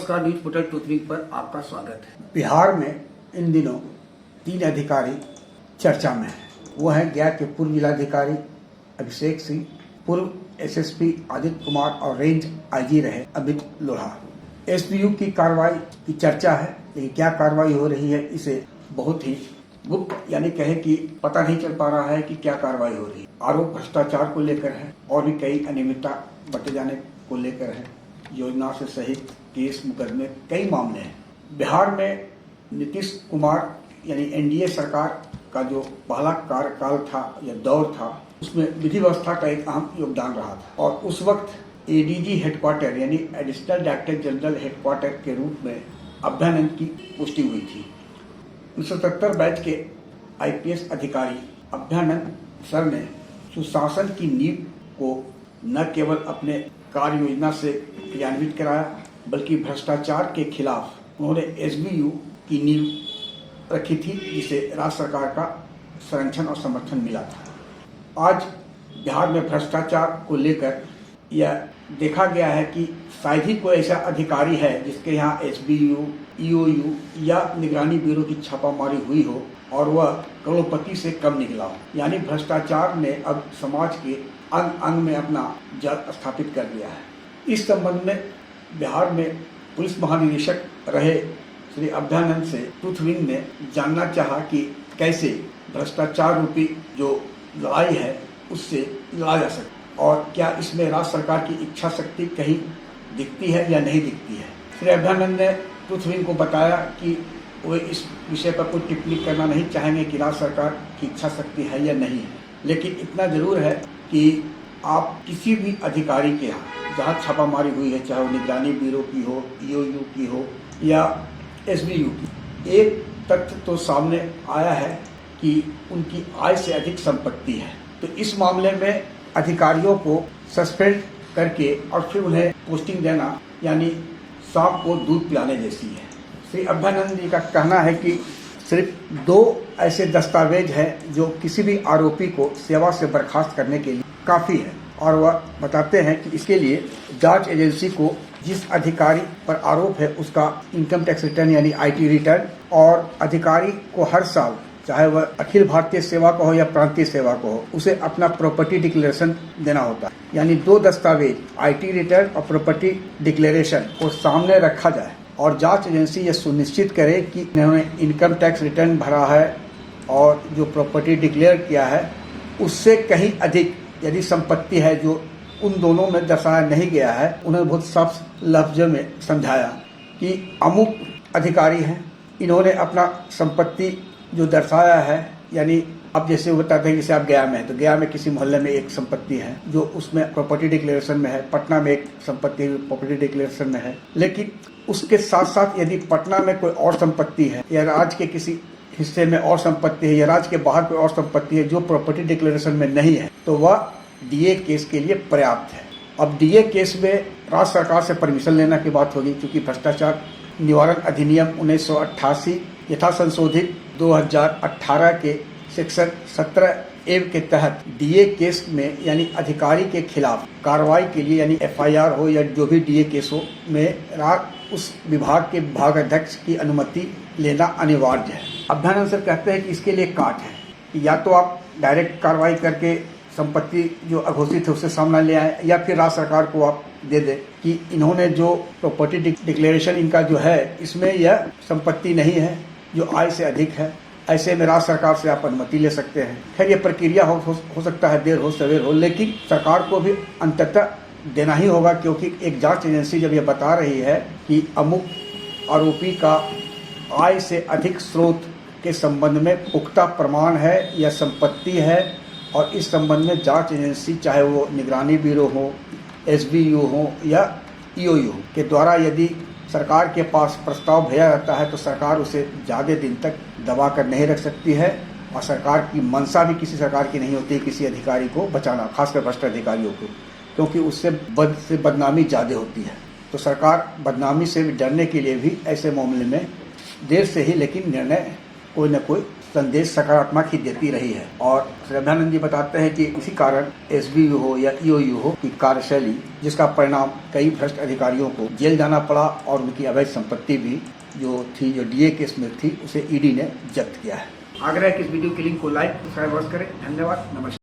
नमस्कार, news portal टूथविंग पर आपका स्वागत है। बिहार में इन दिनों 3 अधिकारी चर्चा में हैं। वो हैं गया के पूर्व जिलाधिकारी अभिषेक सिंह, पूर्व एसएसपी आदित्य कुमार और रेंज आईजी रहे अमित लोढ़ा। एसपीयू की कार्रवाई की चर्चा है, लेकिन क्या कार्रवाई हो रही है इसे बहुत ही गुप्त यानी कहे कि पता नहीं चल पा रहा है कि क्या कार्रवाई हो रही है। आरोप भ्रष्टाचार को लेकर है और भी कई अनियमितता बरते जाने को लेकर है। योजना से सहित केस मुकदमे कई मामले हैं। बिहार में नीतीश कुमार यानी एनडीए सरकार का जो पहला कार्यकाल था या दौर था, उसमें विधि व्यवस्था का एक अहम योगदान रहा था और उस वक्त एडीजी हेडक्वार्टर यानी एडिशनल डायरेक्टर जनरल हेडक्वार्टर के रूप में अभ्यानंद की पुष्टि हुई थी। 1970 बैच के आईपीएस अधिकारी अभ्यानंद सर ने सुशासन की नींव को न केवल अपने कार्य योजना से क्रियान्वित कराया, बल्कि भ्रष्टाचार के खिलाफ उन्होंने एसबीयू की नींव रखी थी, जिसे राज्य सरकार का संरक्षण और समर्थन मिला था। आज बिहार में भ्रष्टाचार को लेकर यह देखा गया है कि शायद ही कोई ऐसा अधिकारी है जिसके यहाँ एसबीयू, ईओयू या निगरानी ब्यूरो की छापामारी हुई हो और वह करोड़पति से कम निकला हो। यानी भ्रष्टाचार ने अब समाज के अंग अंग में अपना जड़ स्थापित कर दिया है। इस संबंध में बिहार में पुलिस महानिदेशक रहे श्री अभ्यानंद से टूथविंग ने जानना चाहा कि कैसे भ्रष्टाचार रूपी जो लड़ाई है उससे लड़ा जा सकता और क्या इसमें राज्य सरकार की इच्छा शक्ति कहीं दिखती है या नहीं दिखती है। श्री अभ्यानंद ने टूथविंग को बताया कि वे इस विषय पर कोई टिप्पणी करना नहीं चाहेंगे कि राज्य सरकार की इच्छा शक्ति है या नहीं है, लेकिन इतना जरूर है कि आप किसी भी अधिकारी के यहाँ जहाँ छापामारी हुई है, चाहे वो निगरानी ब्यूरो की हो, ईओयू की हो या एसबीयू की, एक तथ्य तो सामने आया है कि उनकी आय से अधिक संपत्ति है। तो इस मामले में अधिकारियों को सस्पेंड करके और फिर उन्हें पोस्टिंग देना यानी सांप को दूध पिलाने जैसी है। श्री अभ्यानंद जी का कहना है कि सिर्फ 2 ऐसे दस्तावेज हैं जो किसी भी आरोपी को सेवा से बर्खास्त करने के लिए काफी है और वह बताते हैं कि इसके लिए जांच एजेंसी को जिस अधिकारी पर आरोप है उसका इनकम टैक्स रिटर्न यानी आईटी रिटर्न और अधिकारी को हर साल चाहे वह अखिल भारतीय सेवा का हो या प्रांतीय सेवा का हो उसे अपना प्रॉपर्टी डिक्लेरेशन देना होता है। यानी 2 दस्तावेज आईटी रिटर्न और प्रॉपर्टी डिक्लेरेशन को सामने रखा जाए और जांच एजेंसी यह सुनिश्चित करे कि उन्होंने इनकम टैक्स रिटर्न भरा है और जो प्रॉपर्टी डिक्लेयर किया है उससे कहीं अधिक यदि संपत्ति है जो उन दोनों में दर्शाया नहीं गया है। उन्होंने बहुत साफ लफ्ज़ों में समझाया कि अमुक अधिकारी हैं, इन्होंने अपना संपत्ति जो दर्शाया है, यानी अब जैसे वो बताते हैं जैसे आप गया में है तो गया में किसी मोहल्ले में एक संपत्ति है जो उसमें प्रॉपर्टी डिक्लेरेशन में है, पटना में एक संपत्ति प्रॉपर्टी डिक्लेरेशन में है, लेकिन उसके साथ साथ यदि पटना में कोई और संपत्ति है या राज्य के किसी हिस्से में और संपत्ति है या राज्य के बाहर कोई और संपत्ति है जो प्रॉपर्टी डिक्लेरेशन में नहीं है, तो वह डीए केस के लिए पर्याप्त है। अब डीए केस में राज्य सरकार से परमिशन लेना की बात होगी, क्योंकि भ्रष्टाचार निवारण अधिनियम 1988 यथा संशोधित 2018 के सेक्शन 17A के तहत डीए केस में यानी अधिकारी के खिलाफ कार्रवाई के लिए यानी एफआईआर हो या जो भी डीए केस हो में उस विभाग के विभागाध्यक्ष की अनुमति लेना अनिवार्य है। अभ्यानंद सर कहते हैं कि इसके लिए काट है कि या तो आप डायरेक्ट कार्रवाई करके संपत्ति जो अघोषित है उससे सामना ले आए या फिर राज्य सरकार को आप दे दे कि इन्होंने जो प्रॉपर्टी डिक्लेरेशन इनका जो है इसमें यह संपत्ति नहीं है जो आय से अधिक है। ऐसे में राज्य सरकार से आप अनुमति ले सकते हैं। खैर ये प्रक्रिया हो सकता है देर हो सवेर हो, लेकिन सरकार को भी अंततः देना ही होगा, क्योंकि एक जांच एजेंसी जब यह बता रही है कि अमुक आरोपी का आय से अधिक स्रोत के संबंध में पुख्ता प्रमाण है या संपत्ति है और इस संबंध में जांच एजेंसी चाहे वो निगरानी ब्यूरो हो, एसबीयू हो या ईओयू के द्वारा यदि सरकार के पास प्रस्ताव भेजा जाता है तो सरकार उसे ज़्यादा दिन तक दबा कर नहीं रख सकती है और सरकार की मंशा भी किसी सरकार की नहीं होती है किसी अधिकारी को बचाना, खासकर भ्रष्ट अधिकारियों को, क्योंकि उससे बदनामी ज़्यादा होती है। तो सरकार बदनामी से डरने के लिए भी ऐसे मामले में देर से ही लेकिन निर्णय कोई न कोई संदेश सकारात्मक ही देती रही है और श्रद्धानंद जी बताते हैं कि इसी कारण एसबीयू हो या ईओयू हो की कार्यशैली, जिसका परिणाम कई भ्रष्ट अधिकारियों को जेल जाना पड़ा और उनकी अवैध संपत्ति भी जो डीए केस में थी, उसे ईडी ने जब्त किया है। आग्रह है कि इस वीडियो के लिंक को लाइक सब्सक्राइब करें। धन्यवाद। नमस्कार।